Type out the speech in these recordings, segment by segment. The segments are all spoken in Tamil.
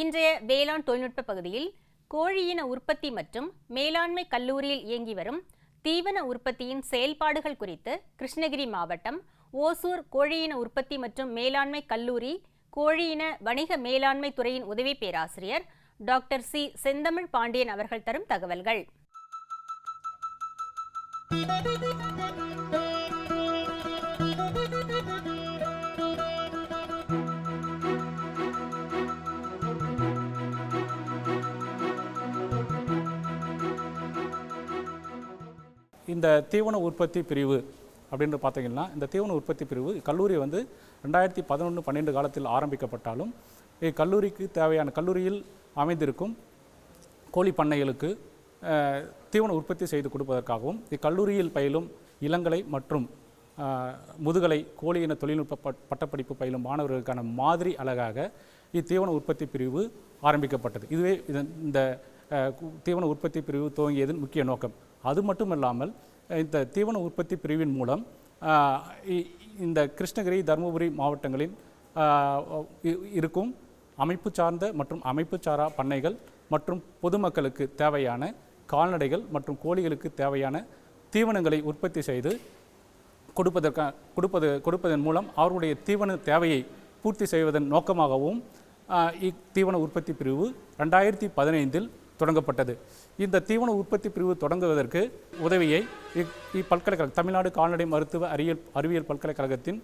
இன்றைய வேளாண் தொழில்நுட்ப பகுதியில் கோழியின உற்பத்தி மற்றும் மேலாண்மை கல்லூரியில் இயங்கி வரும் தீவன உற்பத்தியின் செயல்பாடுகள் குறித்து கிருஷ்ணகிரி மாவட்டம் ஓசூர் கோழியின உற்பத்தி மற்றும் மேலாண்மை கல்லூரி கோழியின வணிக மேலாண்மை துறையின் உதவி பேராசிரியர் டாக்டர் சி செந்தமிழ் பாண்டியன் அவர்கள் தரும் தகவல்கள். இந்த தீவன உற்பத்தி பிரிவு அப்படின்னு பார்த்தீங்கன்னா, இந்த தீவன உற்பத்தி பிரிவு கல்லூரி 2011-12 காலத்தில் ஆரம்பிக்கப்பட்டாலும் கல்லூரிக்கு தேவையான கல்லூரியில் அமைந்திருக்கும் கோழி பண்ணைகளுக்கு தீவன உற்பத்தி செய்து கொடுப்பதற்காகவும் இக்கல்லூரியில் பயிலும் இளங்கலை மற்றும் முதுகலை கோழியின தொழில்நுட்ப பட்டப்படிப்பு பயிலும் மாணவர்களுக்கான மாதிரி அலகாக இத்தீவன உற்பத்தி பிரிவு ஆரம்பிக்கப்பட்டது. இதுவே இந்த தீவன உற்பத்தி பிரிவு துவங்கியதன் முக்கிய நோக்கம். அது மட்டும் இல்லாமல் இந்த தீவன உற்பத்தி பிரிவின் மூலம் இந்த கிருஷ்ணகிரி, தருமபுரி மாவட்டங்களில் இருக்கும் அமைப்பு சார்ந்த மற்றும் அமைப்பு சாரா பண்ணைகள் மற்றும் பொதுமக்களுக்கு தேவையான கால்நடைகள் மற்றும் கோழிகளுக்கு தேவையான தீவனங்களை உற்பத்தி செய்து கொடுப்பதன் மூலம் அவர்களுடைய தீவன தேவையை பூர்த்தி செய்வதன் நோக்கமாகவும் இத்தீவன உற்பத்தி பிரிவு 2015 தொடங்கப்பட்டது. இந்த தீவன உற்பத்தி பிரிவு தொடங்குவதற்கு உதவியை இப்பல்கலைக்கழகம் தமிழ்நாடு கால்நடை மருத்துவ அறிவியல் பல்கலைக்கழகத்தின்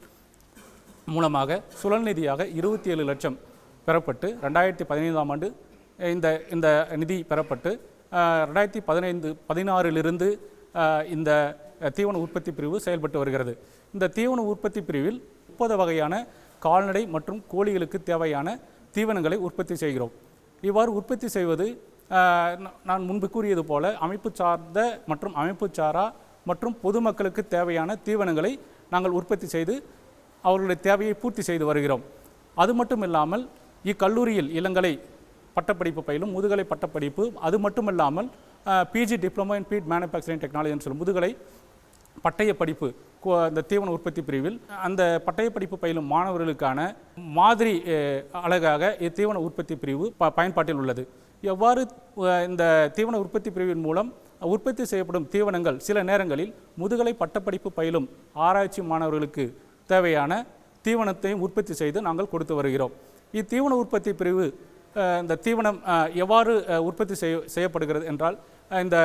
மூலமாக சுழல் நிதியாக 27 லட்சம் பெறப்பட்டு 2015ஆம் ஆண்டு இந்த நிதி பெறப்பட்டு 2016 இந்த தீவன உற்பத்தி பிரிவு செயல்பட்டு வருகிறது. இந்த தீவன உற்பத்தி பிரிவில் 30 வகையான கால்நடை மற்றும் கோழிகளுக்கு தேவையான தீவனங்களை உற்பத்தி செய்கிறோம். இவ்வாறு உற்பத்தி செய்வது நான் முன்பு கூறியது போல அமைப்பு சார்ந்த மற்றும் அமைப்பு சாரா மற்றும் பொதுமக்களுக்கு தேவையான தீவனங்களை நாங்கள் உற்பத்தி செய்து அவர்களுடைய தேவையை பூர்த்தி செய்து வருகிறோம். அது மட்டும் இல்லாமல் இக்கல்லூரியில் இளங்கலை பட்டப்படிப்பு பயிலும் முதுகலை பட்டப்படிப்பு, அது மட்டும் இல்லாமல் PG diploma in feed manufacturing டெக்னாலஜின்னு சொல்லும் முதுகலை பட்டய படிப்பு இந்த தீவன உற்பத்தி பிரிவில் அந்த பட்டய படிப்பு பயிலும் மாணவர்களுக்கான மாதிரி அழகாக இத்தீவன உற்பத்தி பிரிவு பயன்பாட்டில் உள்ளது. எவ்வாறு இந்த தீவன உற்பத்தி பிரிவின் மூலம் உற்பத்தி செய்யப்படும் தீவனங்கள் சில நேரங்களில் முதுகலை பட்டப்படிப்பு பயிலும் ஆராய்ச்சி மாணவர்களுக்கு தேவையான தீவனத்தையும் உற்பத்தி செய்து நாங்கள் கொடுத்து வருகிறோம். இத்தீவன உற்பத்தி பிரிவு இந்த தீவனம் எவ்வாறு உற்பத்தி செய்யப்படுகிறது என்றால், இந்த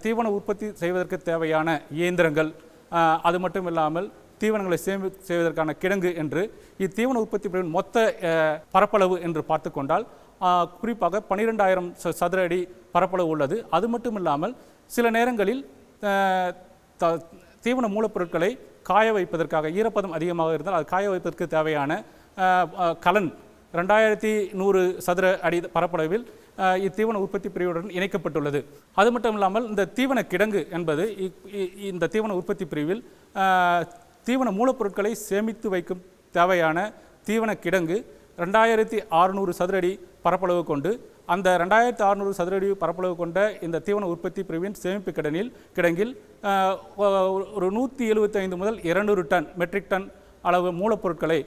தீவன உற்பத்தி செய்வதற்கு தேவையான இயந்திரங்கள், அது மட்டும் இல்லாமல் தீவனங்களை செய்வதற்கான கிடங்கு என்று இத்தீவன உற்பத்தி பிரிவின் மொத்த பரப்பளவு என்று பார்த்து கொண்டால் குறிப்பாக 12,000 சதுர அடி பரப்பளவு உள்ளது. அது மட்டும் இல்லாமல் சில நேரங்களில் தீவன மூலப்பொருட்களை காய வைப்பதற்காக ஈரப்பதம் அதிகமாக இருந்தால் அது காய வைப்பதற்கு தேவையான கலன் 2100 சதுர அடி பரப்பளவில் இத்தீவன உற்பத்தி பிரிவுடன் இணைக்கப்பட்டுள்ளது. அது மட்டும் இல்லாமல் இந்த தீவன கிடங்கு என்பது இந்த தீவன உற்பத்தி பிரிவில் தீவன மூலப்பொருட்களை சேமித்து வைக்கும் தேவையான தீவன கிடங்கு 2600 சதுர அடி பரப்பளவு கொண்டு அந்த 2600 சதுர அடி பரப்பளவு கொண்ட இந்த தீவன உற்பத்தி பிரிவின் சேமிப்பு கிடங்கில் ஒரு 175 முதல் 200 டன் மெட்ரிக் டன் அளவு மூலப்பொருட்களை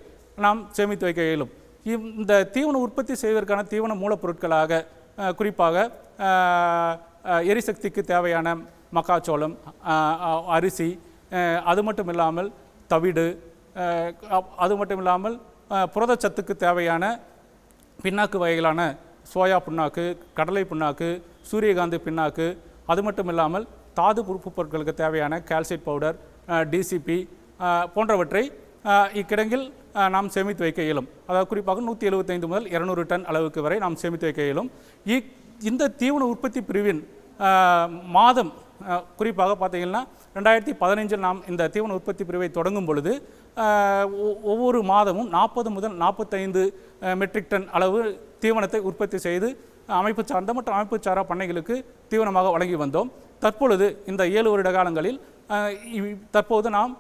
நாம் சேமித்து வைக்க இயலும். இந்த தீவன உற்பத்தி செய்வதற்கான தீவன மூலப்பொருட்களாக குறிப்பாக எரிசக்திக்கு தேவையான மக்காச்சோளம், அரிசி, அது மட்டும் இல்லாமல் தவிடு, அது மட்டும் இல்லாமல் புரதச்சத்துக்கு தேவையான பின்னாக்கு வகைகளான சோயா புண்ணாக்கு, கடலை புண்ணாக்கு, சூரியகாந்தி பின்னாக்கு, அது மட்டும் இல்லாமல் தாது உறுப்பு பொருட்களுக்கு தேவையான கால்சைட் பவுடர், டிசிபி போன்றவற்றை இக்கிடங்கில் நாம் சேமித்து வைக்க இயலும். அதாவது குறிப்பாக 175 முதல் 200 டன் அளவுக்கு வரை நாம் சேமித்து வைக்க இயலும். இந்த தீவன உற்பத்தி பிரிவின் மாதம் குறிப்பாக பார்த்தீங்கன்னா 2015 நாம் இந்த தீவன உற்பத்தி பிரிவை தொடங்கும் பொழுது ஒவ்வொரு மாதமும் 40 முதல் 45 மெட்ரிக் டன் அளவு தீவனத்தை உற்பத்தி செய்து அமைப்பு சார்ந்த மற்றும் அமைப்பு சாரா பண்ணைகளுக்கு தீவனமாக வழங்கி வந்தோம். தற்பொழுது இந்த 7 வருட காலங்களில் தற்போது நாம்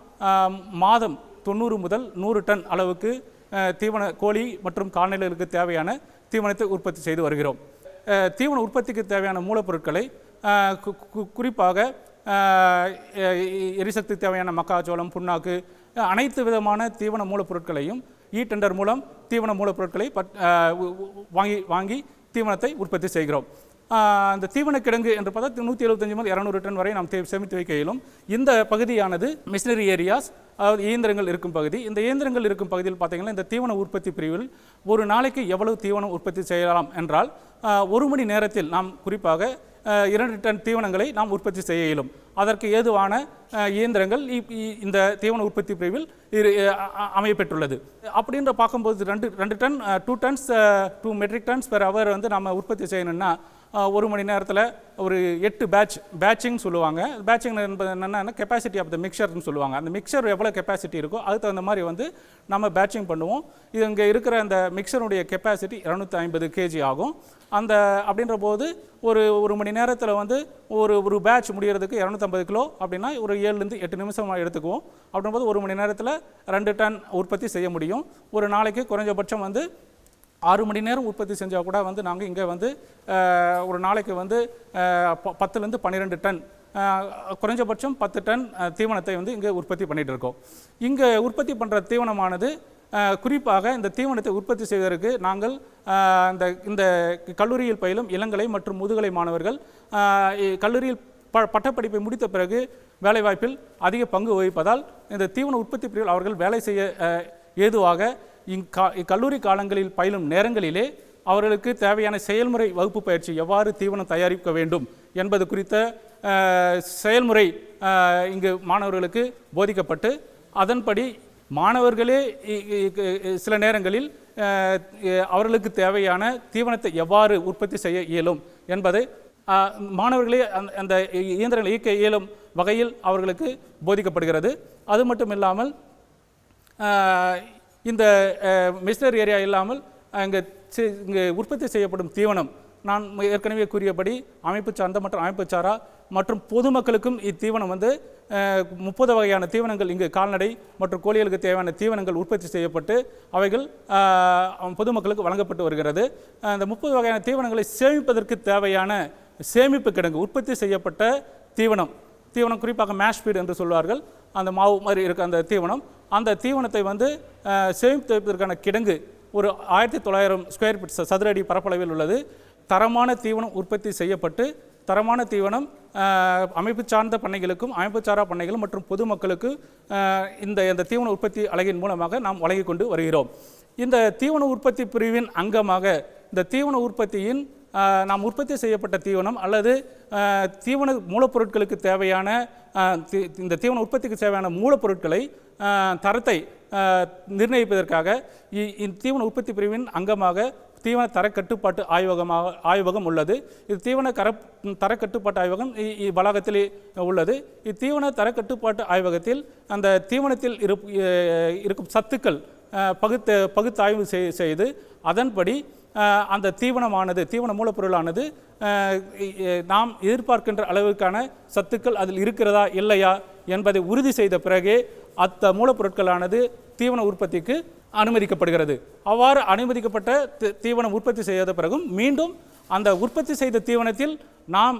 மாதம் 90 முதல் 100 டன் அளவுக்கு தீவன கோழி மற்றும் கால்நடைகளுக்கு தேவையான தீவனத்தை உற்பத்தி செய்து வருகிறோம். தீவன உற்பத்திக்கு தேவையான மூலப்பொருட்களை குறிப்பாக எரிசக்தி தேவையான மக்காச்சோளம், புண்ணாக்கு, அனைத்து விதமான தீவன மூலப்பொருட்களையும் டெண்டர் மூலம் தீவன மூலப்பொருட்களை வாங்கி தீவனத்தை உற்பத்தி செய்கிறோம். அந்த தீவன கிடங்கு என்று பார்த்தா 175 முதல் 200 டன் வரை நாம் சேமித்து வைக்க இயலும். இந்த பகுதியானது மிஷினரி ஏரியாஸ், அதாவது இயந்திரங்கள் இருக்கும் பகுதி. இந்த இயந்திரங்கள் இருக்கும் பகுதியில் பார்த்தீங்கன்னா இந்த தீவன உற்பத்தி பிரிவில் ஒரு நாளைக்கு எவ்வளவு தீவனம் உற்பத்தி செய்யலாம் என்றால் 1 மணி நேரத்தில் நாம் குறிப்பாக 2 டன் தீவனங்களை நாம் உற்பத்தி செய்ய இயலும். அதற்கு ஏதுவான இயந்திரங்கள் இந்த தீவன உற்பத்தி பிரிவில் அமையப்பெற்றுள்ளது. அப்படின்ற பார்க்கும்போது 2 ton 2 tons 2 metric tons per hour வந்து நம்ம உற்பத்தி செய்யணும்னா 1 மணி நேரத்தில் ஒரு 8 பேட்சிங் சொல்லுவாங்க. பேட்சிங் என்பது என்னென்னா கெப்பாசிட்டி ஆஃப் த மிக்சர்னு சொல்லுவாங்க. அந்த மிக்சர் எவ்வளோ கெப்பாசிட்டி இருக்கோ அதுக்கு தகுந்த மாதிரி வந்து நம்ம பேட்சிங் பண்ணுவோம். இது இங்கே இருக்கிற அந்த மிக்சருடைய கெப்பாசிட்டி 250 kg ஆகும். அப்படின்ற போது ஒரு மணி நேரத்தில் வந்து ஒரு பேட்ச் முடிகிறதுக்கு 250 கிலோ அப்படின்னா ஒரு 7லேருந்து 8 நிமிஷம் எடுத்துக்குவோம். அப்படின்போது 1 மணி நேரத்தில் 2 டன் உற்பத்தி செய்ய முடியும். ஒரு நாளைக்கு குறைஞ்சபட்சம் வந்து 6 மணி நேரம் உற்பத்தி செஞ்சால் கூட வந்து நாங்கள் இங்கே வந்து ஒரு நாளைக்கு வந்து 10லேருந்து 12 டன் குறைஞ்சபட்சம் 10 டன் தீவனத்தை வந்து இங்கே உற்பத்தி பண்ணிகிட்டு இருக்கோம். இங்கே உற்பத்தி பண்ணுற தீவனமானது குறிப்பாக இந்த தீவனத்தை உற்பத்தி செய்வதற்கு நாங்கள் இந்த கல்லூரியில் பயிலும் இளங்கலை மற்றும் முதுகலை மாணவர்கள் கல்லூரியில் பட்டப்படிப்பை முடித்த பிறகு வேலைவாய்ப்பில் அதிக பங்கு வகிப்பதால் இந்த தீவன உற்பத்தி பிரிவில் அவர்கள் வேலை செய்ய ஏதுவாக இக்கல்லூரி காலங்களில் பயிலும் நேரங்களிலே அவர்களுக்கு தேவையான செயல்முறை வகுப்பு பயிற்சி, எவ்வாறு தீவனம் தயாரிக்க வேண்டும் என்பது குறித்த செயல்முறை இங்கு மாணவர்களுக்கு போதிக்கப்பட்டு அதன்படி மாணவர்களே சில நேரங்களில் அவர்களுக்கு தேவையான தீவனத்தை எவ்வாறு உற்பத்தி செய்ய இயலும் என்பதை மாணவர்களே அந்த இயந்திரங்களை இயக்க இயலும் வகையில் அவர்களுக்கு போதிக்கப்படுகிறது. அது மட்டும் இல்லாமல் இந்த மிஷினரி ஏரியா இல்லாமல் இங்கே உற்பத்தி செய்யப்படும் தீவனம் நான் ஏற்கனவே கூறியபடி அமைப்பு சார்ந்த மற்றும் அமைப்பு சாரா மற்றும் பொதுமக்களுக்கும் இத்தீவனம் வந்து 30 வகையான தீவனங்கள் இங்கு கால்நடை மற்றும் கோழிகளுக்கு தேவையான தீவனங்கள் உற்பத்தி செய்யப்பட்டு அவைகள் பொதுமக்களுக்கு வழங்கப்பட்டு வருகிறது. இந்த 30 வகையான தீவனங்களை சேமிப்பதற்கு தேவையான சேமிப்பு கிடங்கு, உற்பத்தி செய்யப்பட்ட தீவனம் குறிப்பாக மேஷ் ஃபீட் என்று சொல்வார்கள், அந்த மாவு மாதிரி இருக்க அந்த தீவனத்தை வந்து சேமித்து வைப்பதற்கான கிடங்கு ஒரு 1900 ஸ்கொயர் ஃபீட் சதுர அடி பரப்பளவில் உள்ளது. தரமான தீவனம் உற்பத்தி செய்யப்பட்டு தரமான தீவனம் அமைப்பு சார்ந்த பண்ணைகளுக்கும் அமைப்பு சாரா பண்ணைகளும் மற்றும் பொதுமக்களுக்கு இந்த தீவன உற்பத்தி அலகின் மூலமாக நாம் வழங்கி கொண்டு வருகிறோம். இந்த தீவன உற்பத்தி பிரிவின் அங்கமாக இந்த தீவன உற்பத்தியின் நாம் உற்பத்தி செய்யப்பட்ட தீவனம் அல்லது தீவன மூலப்பொருட்களுக்கு தேவையான இந்த தீவன உற்பத்திக்கு தேவையான மூலப்பொருட்களை தரத்தை நிர்ணயிப்பதற்காக தீவன உற்பத்தி பிரிவின் அங்கமாக தீவன தரக்கட்டுப்பாட்டு ஆய்வகம் உள்ளது. இது தீவன தரக்கட்டுப்பாட்டு ஆய்வகம் வளாகத்திலே உள்ளது. இத்தீவன தரக்கட்டுப்பாட்டு ஆய்வகத்தில் அந்த தீவனத்தில் இருக்கும் சத்துக்கள் பகுத்தாய்வு செய்து அதன்படி அந்த தீவன மூலப்பொருளானது நாம் எதிர்பார்க்கின்ற அளவுக்கான சத்துக்கள் அதில் இருக்கிறதா இல்லையா என்பதை உறுதி செய்த பிறகே அந்த மூலப்பொருட்களானது தீவன உற்பத்திக்கு அனுமதிக்கப்படுகிறது. அவ்வாறு அனுமதிக்கப்பட்ட தீவனம் உற்பத்தி செய்த பிறகும் மீண்டும் அந்த உற்பத்தி செய்த தீவனத்தில் நாம்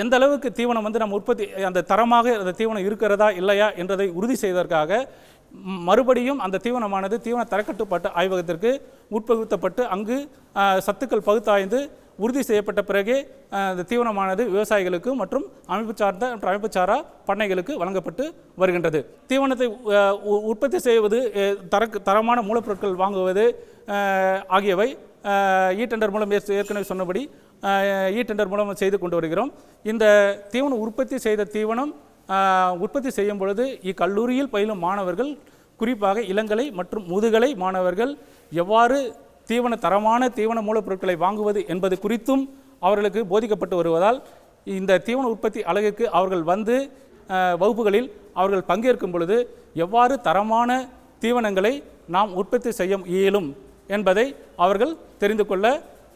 எந்த அளவுக்கு தீவனம் வந்து நம்ம அந்த தரமாக அந்த தீவனம் இருக்கிறதா இல்லையா என்பதை உறுதி செய்வதற்காக மறுபடியும் அந்த தீவனமானது தீவன தரக்கட்டுப்பாட்டு ஆய்வகத்திற்கு உட்படுத்தப்பட்டு அங்கு சத்துக்கள் பகுத்தாய்ந்து உறுதி செய்யப்பட்ட பிறகே அந்த தீவனமானது விவசாயிகளுக்கு மற்றும் அமைப்பு சார்ந்த மற்றும் அமைப்பு சாரா பண்ணைகளுக்கு வழங்கப்பட்டு வருகின்றது. தீவனத்தை உற்பத்தி செய்வது, தரமான மூலப்பொருட்கள் வாங்குவது ஆகியவை டெண்டர் மூலம் ஏற்கனவே சொன்னபடி டெண்டர் மூலம் செய்து கொண்டு வருகிறோம். இந்த தீவனம் உற்பத்தி செய்த தீவனம் உற்பத்தி செய்யும் பொழுது இக்கல்லூரியில் பயிலும் மாணவர்கள் குறிப்பாக இளங்கலை மற்றும் முதுகலை மாணவர்கள் எவ்வாறு தரமான தீவன மூலப்பொருட்களை வாங்குவது என்பது குறித்தும் அவர்களுக்கு போதிக்கப்பட்டு வருவதால் இந்த தீவன உற்பத்தி அலகுக்கு அவர்கள் வந்து வகுப்புகளில் அவர்கள் பங்கேற்கும் பொழுது எவ்வாறு தரமான தீவனங்களை நாம் உற்பத்தி செய்ய இயலும் என்பதை அவர்கள் தெரிந்து கொள்ள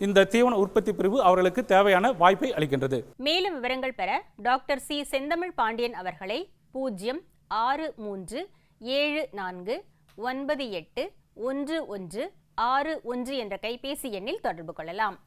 இந்த தீவன உற்பத்தி பிரிவு அவர்களுக்கு தேவையான வாய்ப்பை அளிக்கின்றது. மேலும் விவரங்கள் பெற டாக்டர் சி. செந்தமிழ் பாண்டியன் அவர்களை 06374981161 என்ற கைபேசி எண்ணில் தொடர்பு கொள்ளலாம்.